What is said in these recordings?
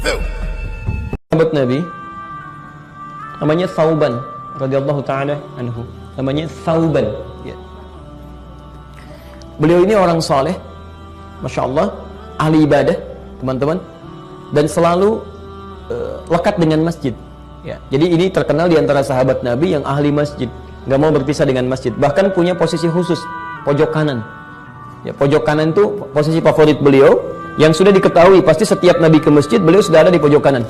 Sahabat Nabi namanya Thauban radhiyallahu taala anhu. Namanya Thauban, ya. Beliau ini orang saleh, Masya Allah, ahli ibadah, teman-teman, dan selalu lekat dengan masjid, ya. Jadi ini terkenal di antara sahabat Nabi yang ahli masjid, nggak mau berpisah dengan masjid. Bahkan punya posisi khusus, pojok kanan. Ya, pojok kanan itu posisi favorit beliau, yang sudah diketahui pasti setiap Nabi ke masjid beliau sudah ada di pojok kanan.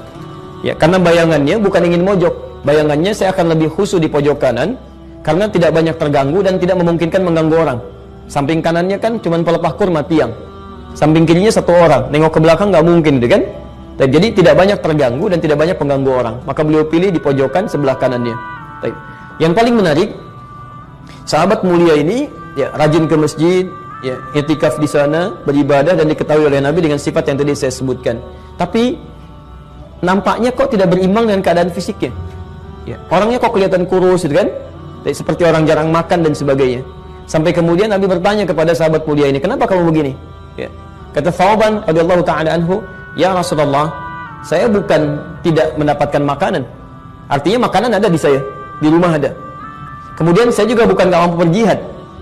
Ya, karena bayangannya bukan ingin mojok, bayangannya saya akan lebih khusyuk di pojok kanan karena tidak banyak terganggu dan tidak memungkinkan mengganggu orang. Samping kanannya kan cuma pelepah kurma tiang, samping kirinya satu orang, nengok ke belakang nggak mungkin, gitu kan? Jadi tidak banyak terganggu dan tidak banyak pengganggu orang. Maka beliau pilih di pojokan sebelah kanannya. Yang paling menarik, sahabat mulia ini ya rajin ke masjid, ya i'tikaf di sana, beribadah dan diketahui oleh Nabi dengan sifat yang tadi saya sebutkan. Tapi nampaknya kok tidak berimbang dengan keadaan fisiknya. Ya, orangnya kok kelihatan kurus, gitu kan? Seperti orang jarang makan dan sebagainya. Sampai kemudian Nabi bertanya kepada sahabat mulia ini, kenapa kamu begini? Ya. Kata Thauban radhiyallahu taala anhu, ya Rasulullah, saya bukan tidak mendapatkan makanan. Artinya makanan ada di saya, di rumah ada. Kemudian saya juga bukan gak mampu berjihad.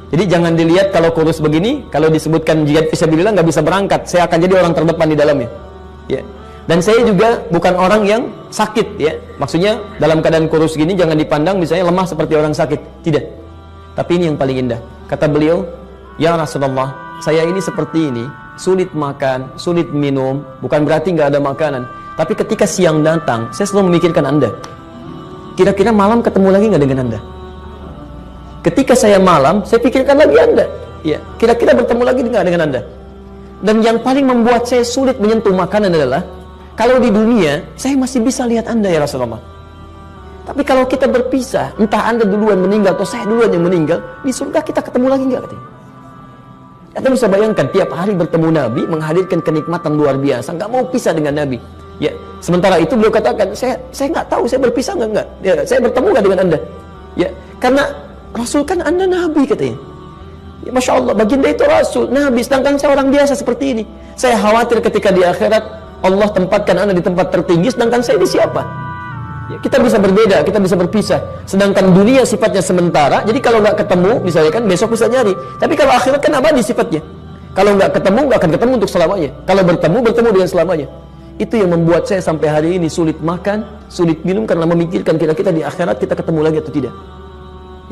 Jadi jangan dilihat kalau kurus begini, kalau disebutkan jihad fisabilillah nggak bisa berangkat, saya akan jadi orang terdepan di dalamnya. Ya. Dan saya juga bukan orang yang sakit, ya. Maksudnya dalam keadaan kurus gini jangan dipandang misalnya lemah seperti orang sakit. Tidak. Tapi ini yang paling indah. Kata beliau, ya Rasulullah, saya ini seperti ini, sulit makan, sulit minum, bukan berarti nggak ada makanan. Tapi ketika siang datang, saya selalu memikirkan Anda. Kira-kira malam ketemu lagi nggak dengan Anda? Ketika saya malam, saya pikirkan lagi Anda. Ya, kira-kira bertemu lagi nggak dengan Anda? Dan yang paling membuat saya sulit menyentuh makanan adalah kalau di dunia, saya masih bisa lihat Anda ya Rasulullah. Tapi kalau kita berpisah, entah Anda duluan meninggal atau saya duluan yang meninggal, di surga kita ketemu lagi nggak katanya? Anda bisa bayangkan tiap hari bertemu Nabi, menghadirkan kenikmatan luar biasa, nggak mau pisah dengan Nabi. Ya, sementara itu beliau katakan, saya nggak tahu saya berpisah nggak? Ya, saya bertemu nggak dengan Anda? Ya, karena Rasul kan Anda Nabi katanya. Ya, Masya Allah, baginda itu Rasul, Nabi, sedangkan saya orang biasa seperti ini. Saya khawatir ketika di akhirat Allah tempatkan Anda di tempat tertinggi, sedangkan saya ini siapa? Ya, kita bisa berbeda, kita bisa berpisah. Sedangkan dunia sifatnya sementara, jadi kalau nggak ketemu, misalnya kan besok bisa nyari. Tapi kalau akhirat kan abadi sifatnya. Kalau nggak ketemu, nggak akan ketemu untuk selamanya. Kalau bertemu, bertemu dengan selamanya. Itu yang membuat saya sampai hari ini sulit makan, sulit minum karena memikirkan kira-kira di akhirat kita ketemu lagi atau tidak.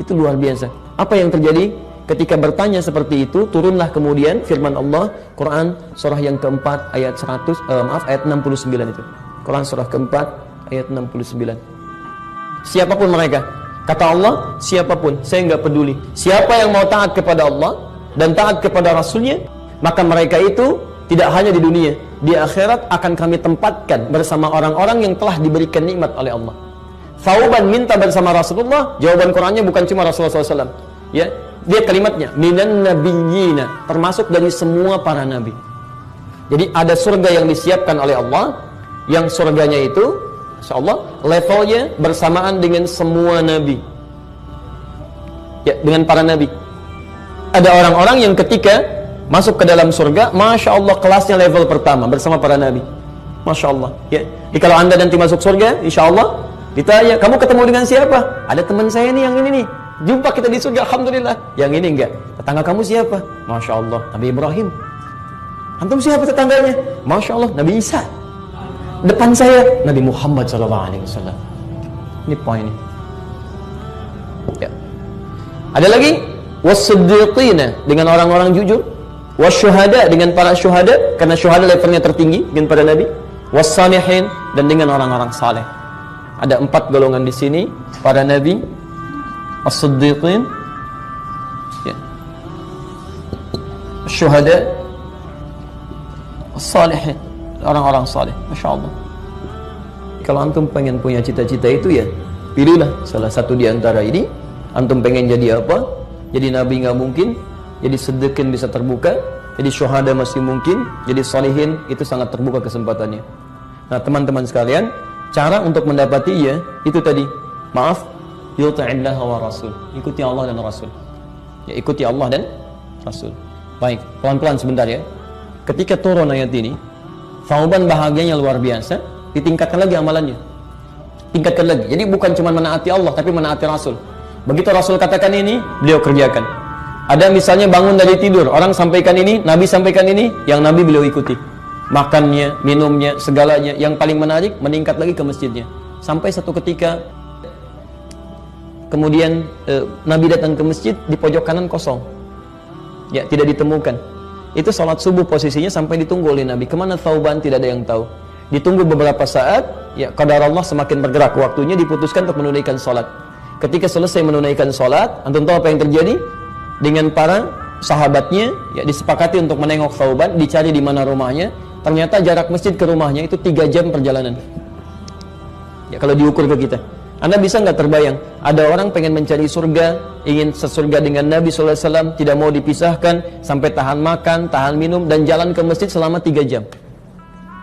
Itu luar biasa. Apa yang terjadi? Ketika bertanya seperti itu, turunlah kemudian firman Allah, Quran surah yang keempat ayat 69 itu. Quran surah keempat ayat 69. Siapapun mereka, kata Allah, siapapun, saya nggak peduli. Siapa yang mau taat kepada Allah dan taat kepada Rasulnya, maka mereka itu tidak hanya di dunia, di akhirat akan kami tempatkan bersama orang-orang yang telah diberikan nikmat oleh Allah. Thauban minta bersama Rasulullah, jawaban Qurannya bukan cuma Rasulullah SAW. Ya, dia kalimatnya minan nabiyyina, termasuk dari semua para nabi. Jadi ada surga yang disiapkan oleh Allah, yang surganya itu insyaallah levelnya bersamaan dengan semua nabi. Ya, dengan para nabi. Ada orang-orang yang ketika masuk ke dalam surga, Masya Allah kelasnya level pertama bersama para nabi. Masya Allah. Ya. Jadi kalau Anda nanti masuk surga, insya Allah ditanya, kamu ketemu dengan siapa? Ada teman saya nih yang ini nih. Jumpa kita di surga, alhamdulillah. Yang ini enggak. Tetangga kamu siapa? Masya Allah, Nabi Ibrahim. Antum siapa tetangganya? Masya Allah, Nabi Isa. Depan saya, Nabi Muhammad SAW. Ini poinnya. Ya. Ada lagi, was-siddiqina, dengan orang-orang jujur, was-syuhada, dengan para syuhada, karena syuhada levelnya tertinggi dengan para nabi, was-salihin, dan dengan orang-orang saleh. Ada 4 golongan di sini, para nabi, as-siddiqin, ya, syuhada, as-salihin, orang-orang saleh. Masya Allah. Kalau antum pengen punya cita-cita itu, ya pilihlah salah satu di antara ini. Antum pengen jadi apa? Jadi nabi nggak mungkin, jadi siddiqin bisa terbuka, jadi syuhada masih mungkin, jadi salihin itu sangat terbuka kesempatannya. Nah teman-teman sekalian, cara untuk mendapatinya itu tadi, maaf, yuti'illah wa rasul, ikuti Allah dan Rasul. Ya, ikuti Allah dan Rasul. Baik, pelan-pelan sebentar ya. Ketika turun ayat ini, Thauban bahagianya luar biasa. ditingkatkan lagi amalannya. Tingkatkan lagi. Jadi bukan cuma menaati Allah, tapi menaati Rasul. Begitu Rasul katakan ini, beliau kerjakan. Ada misalnya bangun dari tidur, orang sampaikan ini, Nabi sampaikan ini, yang Nabi beliau ikuti. Makannya, minumnya, segalanya. Yang paling menarik, meningkat lagi ke masjidnya. Sampai satu ketika, kemudian Nabi datang ke masjid, di pojok kanan kosong. Ya, tidak ditemukan. Itu sholat subuh posisinya sampai ditunggu oleh Nabi. Kemana Thauban, tidak ada yang tahu. Ditunggu beberapa saat, ya qadar Allah semakin bergerak, waktunya diputuskan untuk menunaikan sholat. Ketika selesai menunaikan sholat, antum tahu apa yang terjadi? Dengan para sahabatnya, ya disepakati untuk menengok Thauban, dicari di mana rumahnya. Ternyata jarak masjid ke rumahnya itu 3 jam perjalanan. Ya kalau diukur ke kita, Anda bisa nggak terbayang? Ada orang pengen mencari surga, ingin sesurga dengan Nabi SAW, tidak mau dipisahkan, sampai tahan makan, tahan minum, dan jalan ke masjid selama 3 jam.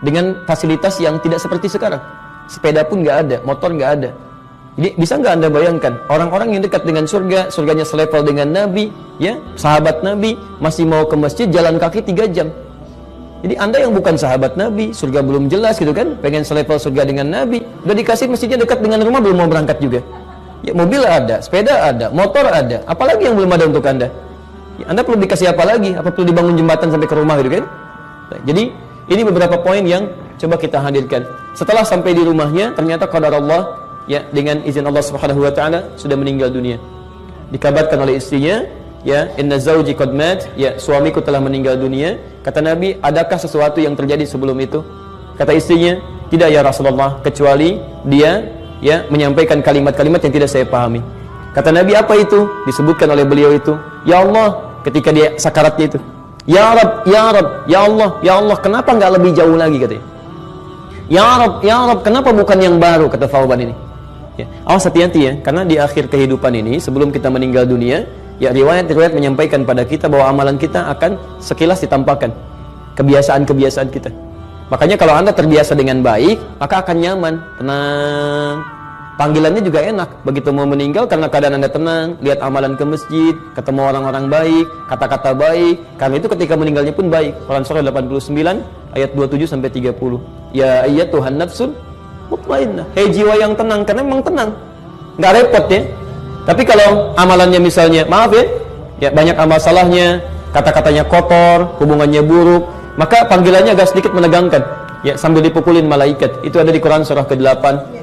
Dengan fasilitas yang tidak seperti sekarang. Sepeda pun nggak ada, motor nggak ada. Jadi bisa nggak Anda bayangkan, orang-orang yang dekat dengan surga, surganya selevel dengan Nabi, ya sahabat Nabi, masih mau ke masjid jalan kaki 3 jam. Jadi Anda yang bukan sahabat Nabi, surga belum jelas gitu kan, pengen selevel surga dengan Nabi, udah dikasih masjidnya dekat dengan rumah, belum mau berangkat juga. Ya mobil ada, sepeda ada, motor ada, apalagi yang belum ada untuk Anda? Ya, Anda perlu dikasih apa lagi? Apa perlu dibangun jembatan sampai ke rumah gitu kan? Nah, jadi ini beberapa poin yang coba kita hadirkan. Setelah sampai di rumahnya, ternyata qadar Allah, ya dengan izin Allah Subhanahu wa taala sudah meninggal dunia. Dikabarkan oleh istrinya, ya inna zauji qad mat, ya suamiku telah meninggal dunia. Kata Nabi, adakah sesuatu yang terjadi sebelum itu? Kata istrinya, tidak ya Rasulullah, kecuali dia ya menyampaikan kalimat-kalimat yang tidak saya pahami. Kata Nabi, apa itu? Disebutkan oleh beliau itu, ya Allah, ketika dia sakaratnya itu, ya Rabb, ya Rabb, ya Allah, ya Allah, kenapa nggak lebih jauh lagi katanya? Ya Rabb, kenapa bukan yang baru? Kata Thauban ini. Ya, awas hati-hati ya, karena di akhir kehidupan ini, sebelum kita meninggal dunia, ya riwayat-riwayat menyampaikan pada kita bahwa amalan kita akan sekilas ditampakkan, kebiasaan-kebiasaan kita. Makanya kalau Anda terbiasa dengan baik, maka akan nyaman, tenang. Panggilannya juga enak. Begitu mau meninggal, karena keadaan Anda tenang, lihat amalan ke masjid, ketemu orang-orang baik, kata-kata baik. Karena itu ketika meninggalnya pun baik. Quran surah 89 ayat 27 sampai 30. Ya ayyatuhan nafsun mutmainnah. Hei jiwa yang tenang, karena memang tenang. Nggak repot ya. Tapi kalau amalannya misalnya, maaf ya banyak amal salahnya, kata-katanya kotor, hubungannya buruk, maka panggilannya agak sedikit menegangkan. Ya, sambil dipukulin malaikat. Itu ada di Quran surah ke-8